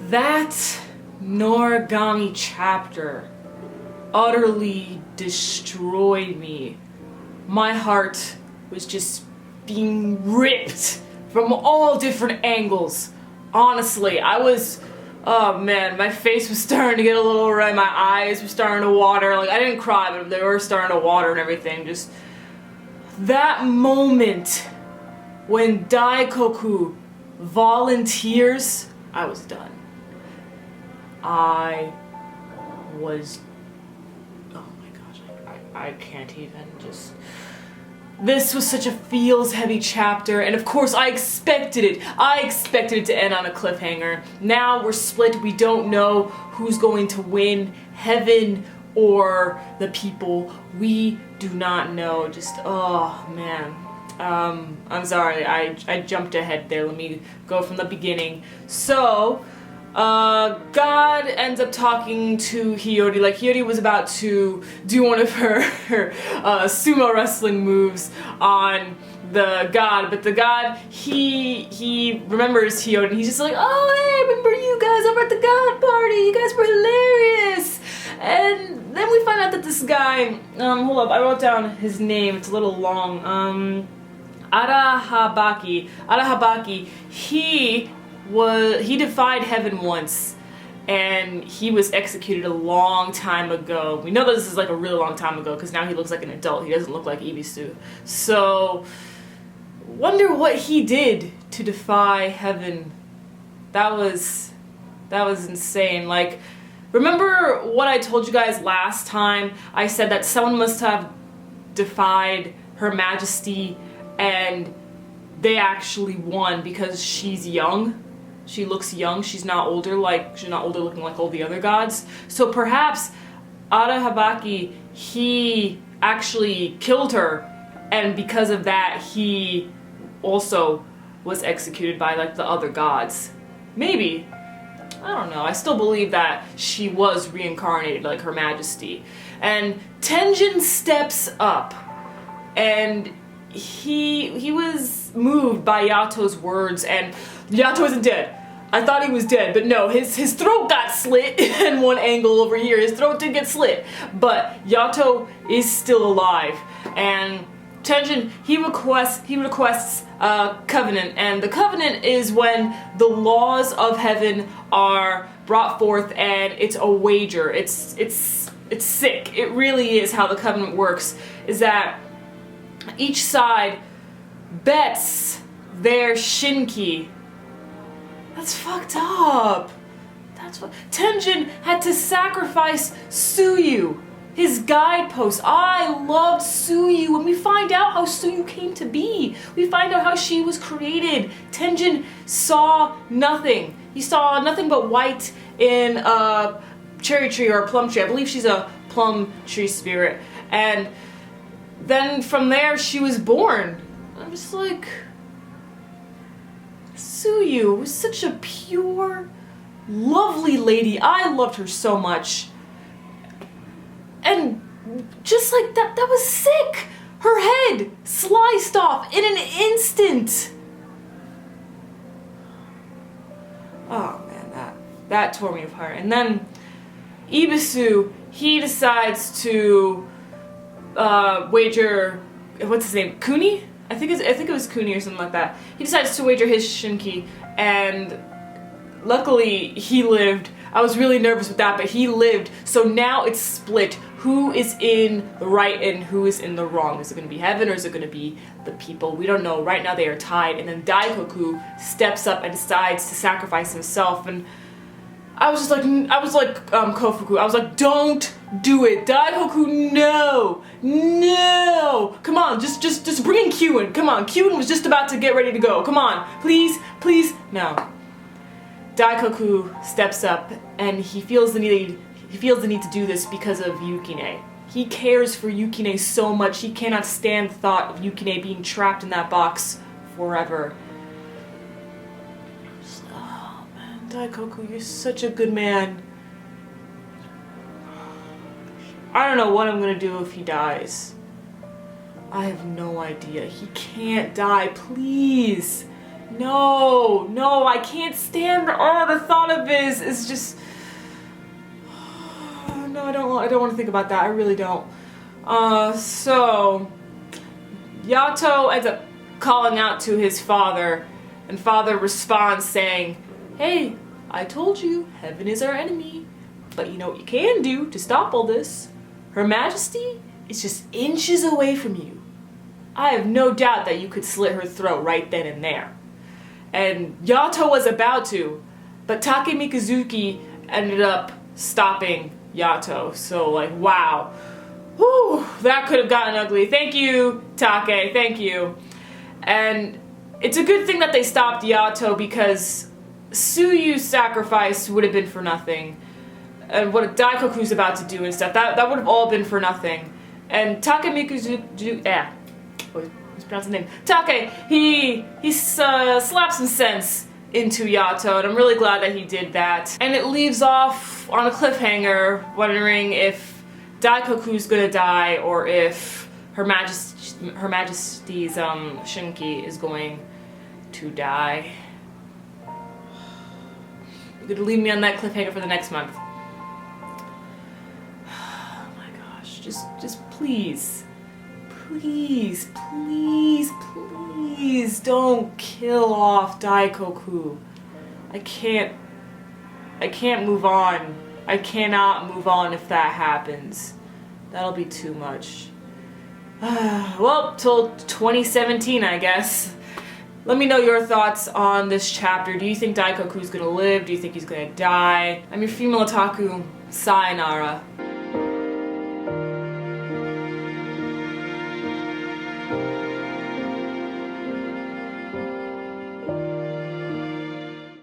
That Noragami chapter utterly destroyed me. My heart was just being ripped from all different angles. Honestly, oh man, my face was starting to get a little red, my eyes were starting to water. Like, I didn't cry, but they were starting to water and everything. Just that moment when Daikoku volunteers, I was done. I was, oh my gosh, I can't even just, this was such a feels heavy chapter, and of course I expected it to end on a cliffhanger. Now we're split, we don't know who's going to win, heaven or the people. We do not know. Just, oh man. I'm sorry, I jumped ahead there. Let me go from the beginning. So, God ends up talking to Hiyori. Like, Hiyori was about to do one of her sumo wrestling moves on the God, but the God, he remembers Hiyori, and he's just like, oh hey, remember you guys over at the God party, you guys were hilarious. And then we find out that this guy, hold up, I wrote down his name, it's a little long, Arahabaki, he defied heaven once, and he was executed a long time ago. We know that this is like a really long time ago because now he looks like an adult. He doesn't look like Ibisu. So, wonder what he did to defy heaven. That was insane. Like, remember what I told you guys last time? I said that someone must have defied Her Majesty and they actually won because she's young. She looks young. She's not older looking like all the other gods. So perhaps Arahabaki, he actually killed her, and because of that he also was executed by like the other gods. Maybe. I don't know. I still believe that she was reincarnated like Her Majesty. And Tenjin steps up, and he was moved by Yato's words, and Yato isn't dead. I thought he was dead, but no, his throat got slit in one angle over here. His throat did get slit, but Yato is still alive. And Tenjin, he requests a covenant, and the covenant is when the laws of heaven are brought forth, and it's a wager. It's sick. It really is how the covenant works, is that each side bets their shinki. That's fucked up. That's what Tenjin had to sacrifice Suyu, his guidepost. I loved Suyu, and we find out how Suyu came to be. We find out how she was created. Tenjin saw nothing. He saw nothing but white in a cherry tree or a plum tree. I believe she's a plum tree spirit. And then from there she was born. I'm just like, Suyu was such a pure, lovely lady. I loved her so much. And just like that was sick. Her head sliced off in an instant. Oh man, that tore me apart. And then Ibisu, he decides to wager, what's his name, Kuni? I think it was Kuni or something like that. He decides to wager his shinki, and luckily he lived. I was really nervous with that, but he lived. So now it's split. Who is in the right and who is in the wrong? Is it going to be heaven or is it going to be the people? We don't know. Right now they are tied, and then Daikoku steps up and decides to sacrifice himself, and I was like Kofuku. I was like, don't do it, Daikoku. No. Come on, just bring in Kyuin. Come on, Kyuin was just about to get ready to go. Come on, please. No. Daikoku steps up, and he feels the need to do this because of Yukine. He cares for Yukine so much. He cannot stand the thought of Yukine being trapped in that box forever. Daikoku, you're such a good man. I don't know what I'm gonna do if he dies. I have no idea. He can't die, please. No, I can't stand the thought of it is just, no, I don't want to think about that. I really don't. So Yato ends up calling out to his father, and father responds saying, "Hey, I told you, heaven is our enemy. But you know what you can do to stop all this? Her Majesty is just inches away from you. I have no doubt that you could slit her throat right then and there." And Yato was about to, but Take Mikazuki ended up stopping Yato. So like, wow. Whew, that could have gotten ugly. Thank you, Take, thank you. And it's a good thing that they stopped Yato, because Tsuyu's sacrifice would have been for nothing. And what Daikoku's about to do and stuff, that would have all been for nothing. And Take Mikazuki, mispronounce the name. Take, he slapped some sense into Yato, and I'm really glad that he did that. And it leaves off on a cliffhanger, wondering if Daikoku's gonna die, or if Her Majesty's Shinki is going to die. You're gonna leave me on that cliffhanger for the next month. Oh my gosh, just please. Please don't kill off Daikoku. I can't move on. I cannot move on if that happens. That'll be too much. Well, till 2017, I guess. Let me know your thoughts on this chapter. Do you think Daikoku's gonna live? Do you think he's gonna die? I'm your female otaku. Sayonara.